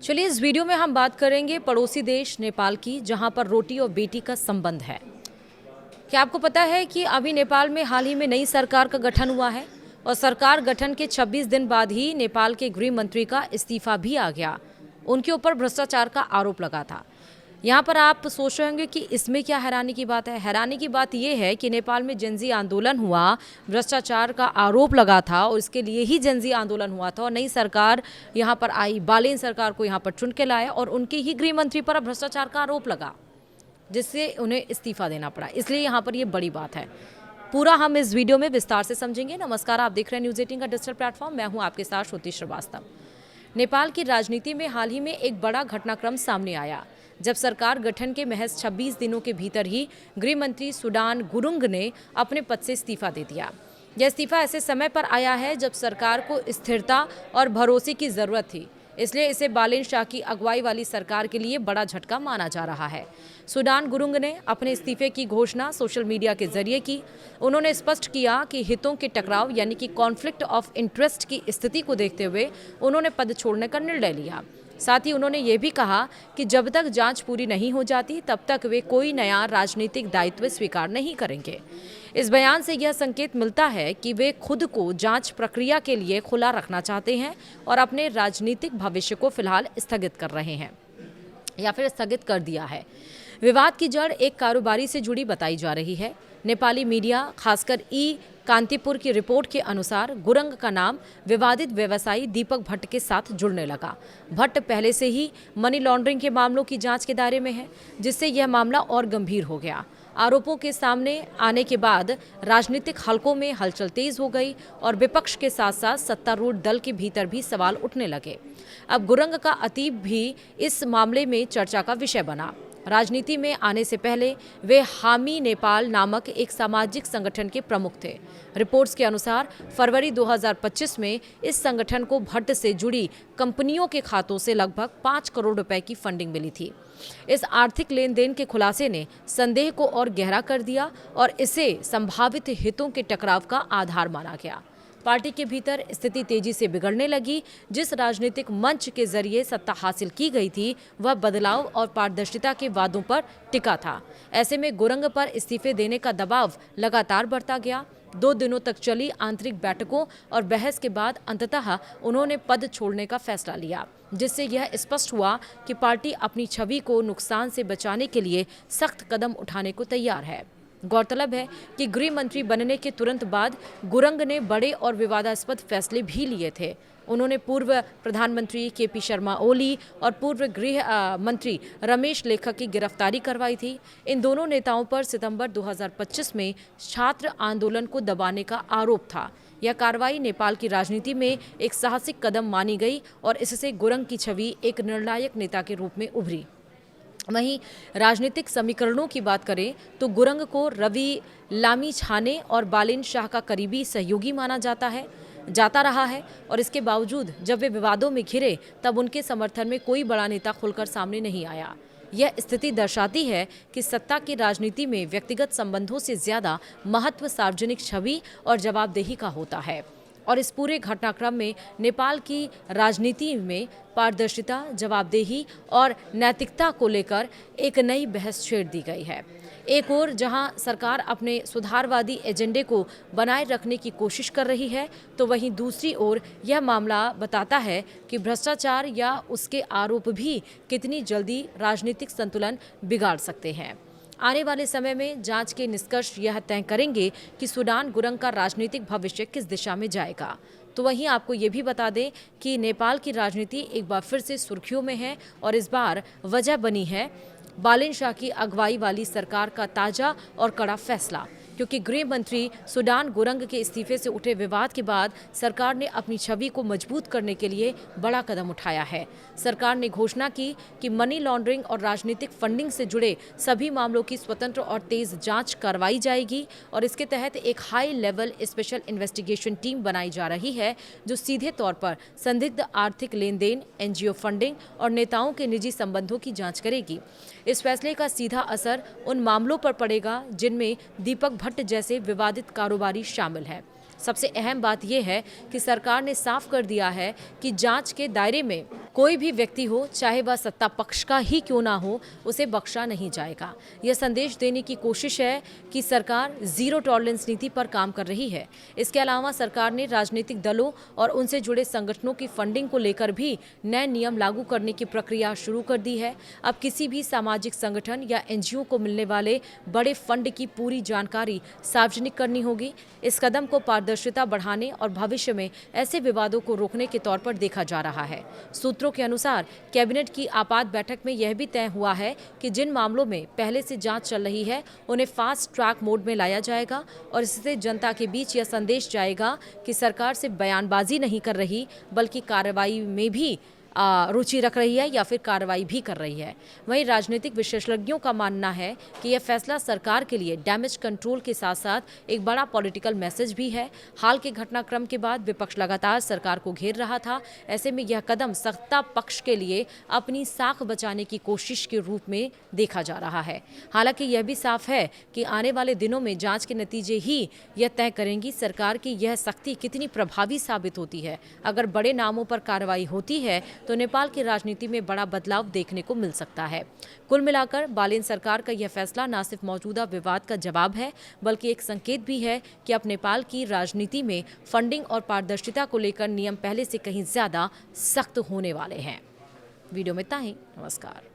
चलिए इस वीडियो में हम बात करेंगे पड़ोसी देश नेपाल की, जहां पर रोटी और बेटी का संबंध है। क्या आपको पता है कि अभी नेपाल में हाल ही में नई सरकार का गठन हुआ है और सरकार गठन के 26 दिन बाद ही नेपाल के गृह मंत्री का इस्तीफा भी आ गया। उनके ऊपर भ्रष्टाचार का आरोप लगा था। यहाँ पर आप सोच रहे होंगे कि इसमें क्या हैरानी की बात है। हैरानी की बात यह है कि नेपाल में जेनजी आंदोलन हुआ, भ्रष्टाचार का आरोप लगा था और इसके लिए ही जेनजी आंदोलन हुआ था और नई सरकार यहाँ पर आई, बालेन सरकार को यहाँ पर चुन के लाया और उनके ही गृह मंत्री पर अब भ्रष्टाचार का आरोप लगा, जिससे उन्हें इस्तीफा देना पड़ा। इसलिए यहाँ पर ये बड़ी बात है। पूरा हम इस वीडियो में विस्तार से समझेंगे। नमस्कार, आप देख रहे हैं न्यूज़ 18 का डिजिटल प्लेटफॉर्म। मैं हूँ आपके साथ श्रुति श्रीवास्तव। नेपाल की राजनीति में हाल ही में एक बड़ा घटनाक्रम सामने आया, जब सरकार गठन के महज 26 दिनों के भीतर ही गृह मंत्री सुडान गुरुंग ने अपने पद से इस्तीफा दे दिया। यह इस्तीफा ऐसे समय पर आया है जब सरकार को स्थिरता और भरोसे की जरूरत थी, इसलिए इसे बालेन शाह की अगुवाई वाली सरकार के लिए बड़ा झटका माना जा रहा है। सुडान गुरुंग ने अपने इस्तीफे की घोषणा सोशल मीडिया के जरिए की। उन्होंने स्पष्ट किया कि हितों के टकराव यानी कि कॉन्फ्लिक्ट ऑफ इंटरेस्ट की स्थिति को देखते हुए उन्होंने पद छोड़ने का निर्णय लिया। साथ ही उन्होंने ये भी कहा कि जब तक जांच पूरी नहीं हो जाती तब तक वे कोई नया राजनीतिक दायित्व स्वीकार नहीं करेंगे। इस बयान से यह संकेत मिलता है कि वे खुद को जांच प्रक्रिया के लिए खुला रखना चाहते हैं और अपने राजनीतिक भविष्य को फिलहाल स्थगित कर रहे हैं या फिर स्थगित कर दिया है। विवाद की जड़ एक कारोबारी से जुड़ी बताई जा रही है। नेपाली मीडिया, खासकर कांतिपुर की रिपोर्ट के अनुसार गुरंग का नाम विवादित व्यवसायी दीपक भट्ट के साथ जुड़ने लगा। भट्ट पहले से ही मनी लॉन्ड्रिंग के मामलों की जांच के दायरे में है, जिससे यह मामला और गंभीर हो गया। आरोपों के सामने आने के बाद राजनीतिक हलकों में हलचल तेज हो गई और विपक्ष के साथ साथ सत्तारूढ़ दल के भीतर भी सवाल उठने लगे। अब गुरंग का अतीत भी इस मामले में चर्चा का विषय बना। राजनीति में आने से पहले वे हामी नेपाल नामक एक सामाजिक संगठन के प्रमुख थे। रिपोर्ट्स के अनुसार फरवरी 2025 में इस संगठन को भट्ट से जुड़ी कंपनियों के खातों से लगभग 5 करोड़ रुपए की फंडिंग मिली थी। इस आर्थिक लेन देन के खुलासे ने संदेह को और गहरा कर दिया और इसे संभावित हितों के टकराव का आधार माना गया। पार्टी के भीतर स्थिति तेजी से बिगड़ने लगी। जिस राजनीतिक मंच के जरिए सत्ता हासिल की गई थी वह बदलाव और पारदर्शिता के वादों पर टिका था। ऐसे में गुरंग पर इस्तीफे देने का दबाव लगातार बढ़ता गया। 2 दिनों तक चली आंतरिक बैठकों और बहस के बाद अंततः उन्होंने पद छोड़ने का फैसला लिया, जिससे यह स्पष्ट हुआ कि पार्टी अपनी छवि को नुकसान से बचाने के लिए सख्त कदम उठाने को तैयार है। गौरतलब है कि गृह मंत्री बनने के तुरंत बाद गुरंग ने बड़े और विवादास्पद फैसले भी लिए थे। उन्होंने पूर्व प्रधानमंत्री केपी शर्मा ओली और पूर्व गृह मंत्री रमेश लेखक की गिरफ्तारी करवाई थी। इन दोनों नेताओं पर सितंबर 2025 में छात्र आंदोलन को दबाने का आरोप था। यह कार्रवाई नेपाल की राजनीति में एक साहसिक कदम मानी गई और इससे गुरंग की छवि एक निर्णायक नेता के रूप में उभरी। वहीं राजनीतिक समीकरणों की बात करें तो गुरंग को रवि लामिछाने और बालेन शाह का करीबी सहयोगी माना जाता रहा है और इसके बावजूद जब वे विवादों में घिरे तब उनके समर्थन में कोई बड़ा नेता खुलकर सामने नहीं आया। यह स्थिति दर्शाती है कि सत्ता की राजनीति में व्यक्तिगत संबंधों से ज्यादा महत्व सार्वजनिक छवि और जवाबदेही का होता है। और इस पूरे घटनाक्रम में नेपाल की राजनीति में पारदर्शिता, जवाबदेही और नैतिकता को लेकर एक नई बहस छेड़ दी गई है। एक ओर जहां सरकार अपने सुधारवादी एजेंडे को बनाए रखने की कोशिश कर रही है, तो वहीं दूसरी ओर यह मामला बताता है कि भ्रष्टाचार या उसके आरोप भी कितनी जल्दी राजनीतिक संतुलन बिगाड़ सकते हैं। आने वाले समय में जांच के निष्कर्ष यह तय करेंगे कि सुडान गुरंग का राजनीतिक भविष्य किस दिशा में जाएगा। तो वहीं आपको ये भी बता दें कि नेपाल की राजनीति एक बार फिर से सुर्खियों में है और इस बार वजह बनी है बालेन शाह की अगुवाई वाली सरकार का ताज़ा और कड़ा फैसला, क्योंकि गृह मंत्री सुडान गुरंग के इस्तीफे से उठे विवाद के बाद सरकार ने अपनी छवि को मजबूत करने के लिए बड़ा कदम उठाया है। सरकार ने घोषणा की कि मनी लॉन्ड्रिंग और राजनीतिक फंडिंग से जुड़े सभी मामलों की स्वतंत्र और तेज जांच करवाई जाएगी और इसके तहत एक high level special investigation team बनाई जा रही है, जो सीधे तौर पर संदिग्ध आर्थिक लेन देन, एनजीओ फंडिंग और नेताओं के निजी संबंधों की जाँच करेगी। इस फैसले का सीधा असर उन मामलों पर पड़ेगा जिनमें दीपक भट्ट जैसे विवादित कारोबारी शामिल हैं। सबसे अहम बात यह है कि सरकार ने साफ कर दिया है कि जांच के दायरे में कोई भी व्यक्ति हो, चाहे वह सत्ता पक्ष का ही क्यों ना हो, उसे बख्शा नहीं जाएगा। यह संदेश देने की कोशिश है कि सरकार जीरो टॉलरेंस नीति पर काम कर रही है। इसके अलावा सरकार ने राजनीतिक दलों और उनसे जुड़े संगठनों की फंडिंग को लेकर भी नए नियम लागू करने की प्रक्रिया शुरू कर दी है। अब किसी भी सामाजिक संगठन या एनजीओ को मिलने वाले बड़े फंड की पूरी जानकारी सार्वजनिक करनी होगी। इस कदम को पारदर्शिता बढ़ाने और भविष्य में ऐसे विवादों को रोकने के तौर पर देखा जा रहा है। सूत्रों के अनुसार कैबिनेट की आपात बैठक में यह भी तय हुआ है कि जिन मामलों में पहले से जांच चल रही है उन्हें फास्ट ट्रैक मोड में लाया जाएगा और इससे जनता के बीच यह संदेश जाएगा कि सरकार सिर्फ बयानबाजी नहीं कर रही बल्कि कार्रवाई में भी रुचि रख रही है या फिर कार्रवाई भी कर रही है। वहीं राजनीतिक विशेषज्ञों का मानना है कि यह फैसला सरकार के लिए डैमेज कंट्रोल के साथ साथ एक बड़ा पॉलिटिकल मैसेज भी है। हाल के घटनाक्रम के बाद विपक्ष लगातार सरकार को घेर रहा था। ऐसे में यह कदम सत्ता पक्ष के लिए अपनी साख बचाने की कोशिश के रूप में देखा जा रहा है। हालांकि यह भी साफ है कि आने वाले दिनों में जांच के नतीजे ही यह तय करेंगी सरकार की यह सख्ती कितनी प्रभावी साबित होती है। अगर बड़े नामों पर कार्रवाई होती है तो नेपाल की राजनीति में बड़ा बदलाव देखने को मिल सकता है। कुल मिलाकर बालेन सरकार का यह फैसला न सिर्फ मौजूदा विवाद का जवाब है बल्कि एक संकेत भी है कि अब नेपाल की राजनीति में फंडिंग और पारदर्शिता को लेकर नियम पहले से कहीं ज्यादा सख्त होने वाले हैं। वीडियो में इतना ही। नमस्कार।